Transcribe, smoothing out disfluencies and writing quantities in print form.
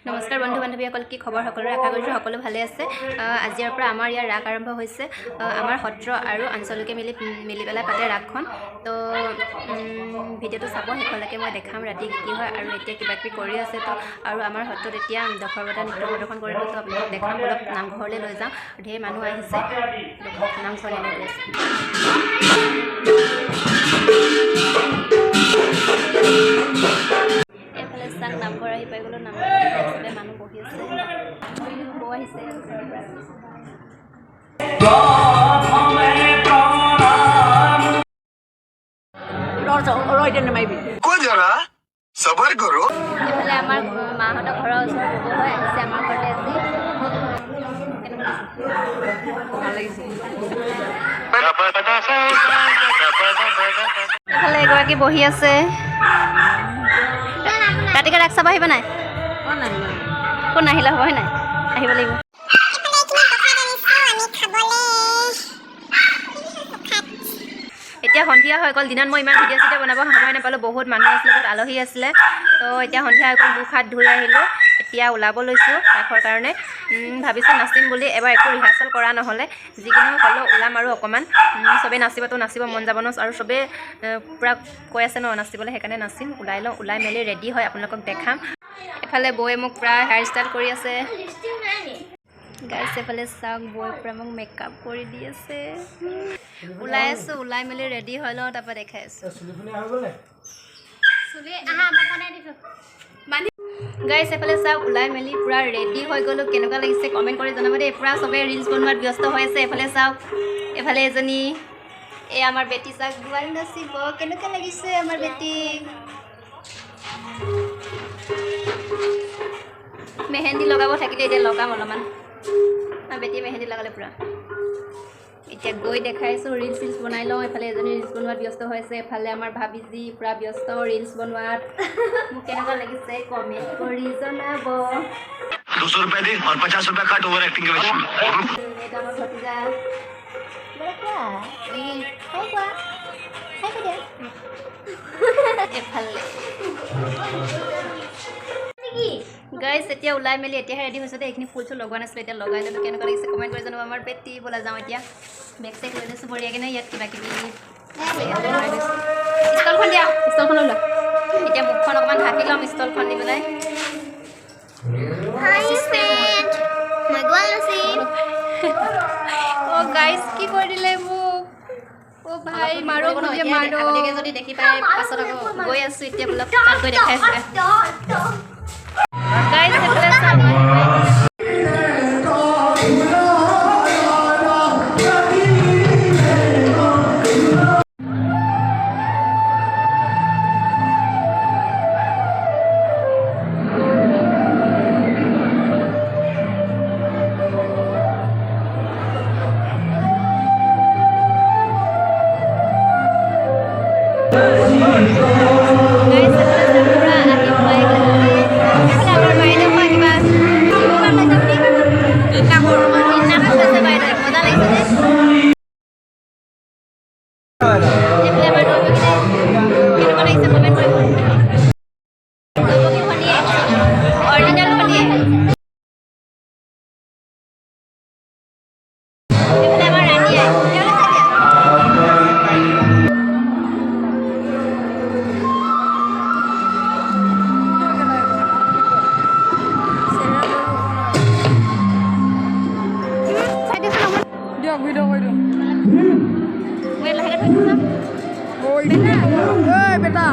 নমস্কাৰ বন্ধু বান্ধৱীসকল, কি খবৰ? সকলোৰে আশা কৰিছোঁ সকলো ভালে আছে। আজিৰ পৰা আমাৰ ইয়াৰ ৰাস আৰম্ভ হৈছে। আমাৰ সত্ৰ আৰু আঞ্চলিকে মিলি পেলাই পাতে ৰাসখন। তো ভিডিঅ'টো চাব, শেষলৈকে মই দেখাম ৰাতি কি হয়। আৰু এতিয়া কিবা কিবি কৰি আছে তো, আৰু আমাৰ সত্ৰত এতিয়া দখৰবতা নৃত্য প্ৰদৰ্শন কৰিব। তো আপোনালোকক দেখাম, অলপ নামঘৰলৈ লৈ যাওঁ। ঢেৰ মানুহ আহিছে, নামঘৰলৈ লৈ গৈছে। এইফালে চাং নামঘৰ আহি পাই গ'লো। নামঘৰ মানুহ বহি আছে, বৌ আহিছে। এইফালে আমাৰ মাহঁতৰ ঘৰৰ ওচৰত বৌ হৈ আহিছে আমাৰ ঘৰলৈ আজি। এইফালে এগৰাকী বহি আছে। ৰাতিকে ৰাস চাব আহিব নাই? কোন নাহিলে হ'ব নাই, আহিব লাগিব। এতিয়া সন্ধিয়া হৈ গ'ল। দিনত মই ইমান ভিডিঅ' চিডিঅ' বনাব সময় নাপালোঁ, বহুত মানুহ আছিলে, বহুত আলহী আছিলে। তো এতিয়া সন্ধিয়া হৈ গ'ল, মুখ হাত ধুই আহিলোঁ। এতিয়া ওলাব লৈছোঁ ৰাসৰ কাৰণে। ভাবিছোঁ নাচিম বুলি, এবাৰ একো ৰিহাৰ্চেল কৰা নহ'লে। যিকোনো হ'লেও ওলাম আৰু অকণমান। চবেই নাচিবতো নাচিব মন যাব ন, আৰু চবেই পূৰা কৈ আছে ন নাচিবলৈ, সেইকাৰণে নাচিম। ওলাই লওঁ, ওলাই মেলি ৰেডি হয় আপোনালোকক দেখাম। এফালে বৌয়ে মোক প্ৰায় হেয়াৰ ষ্টাইল কৰি আছে। গাইছ এফালে চাওক, বৌয়ে পূৰা মোক মেকআপ কৰি দি আছে। ওলাই আছোঁ, ওলাই মেলি ৰেডি হৈ লওঁ, তাৰপৰা দেখাই আছোঁ। গাইছ এফালে চাওক, ওলাই মেলি পূৰা ৰেডি হৈ গ'লোঁ। কেনেকুৱা লাগিছে কমেণ্ট কৰি জনাব দেই। পূৰা চবেই ৰিলচ বনোৱাত ব্যস্ত হৈ আছে। এফালে চাওক, এফালে এজনী এই আমাৰ বেটি চাওক গোৱাল নাচিব। কেনেকুৱা লাগিছে আমাৰ বেটি? মেহেন্দি লগাব থাকিলে, এতিয়া লগাম অলপমান। বেটিয়ে মেহেন্দি লগালে পূৰা। এতিয়া গৈ দেখাইছোঁ, ৰিলচ চিলচ বনাই লওঁ। এফালে এজনী ৰিলচ বনোৱাত ব্যস্ত হৈছে, এফালে আমাৰ ভাবিজি পূৰা ব্যস্ত ৰিলচ বনোৱাত। মোক কেনেকুৱা লাগিছে কমেণ্ট কৰি জনাব। 200 रुपए दे और 50 रुपए काट ओवर एक्टिंग के वजह से। এটা আমার ভতিজা এফালে গাইছ এতিয়া ওলাই মেলি এতিয়াহে ৰেডি হৈছে দেই। এইখিনি ফুল চুল লগোৱা নাছিলোঁ, এতিয়া লগাই ল'লোঁ। কেনেকুৱা লাগিছে কমেণ্ট কৰি জানো। আমাৰ বেটি বলা যাওঁ এতিয়া। বেগ চেগ লৈ লৈছোঁ বঢ়িয়াকৈ নে। ইয়াত কিবা কিবি ষ্টলখন দিয়া, ষ্টলখন লৈ লওঁ। এতিয়া মুখখন অকণমান ঢাকি ল'ম ষ্টলখন দি পেলাই। অ' গাইছ কি কৰি দিলে মোক? অ' ভাই মাৰো বুলি মাৰো। যদি দেখি পাই পাছত আকৌ গৈ আছোঁ এতিয়া বোলক তাত গৈ দেখাইছোঁ। গাইছ এফালে চাওক, বেটা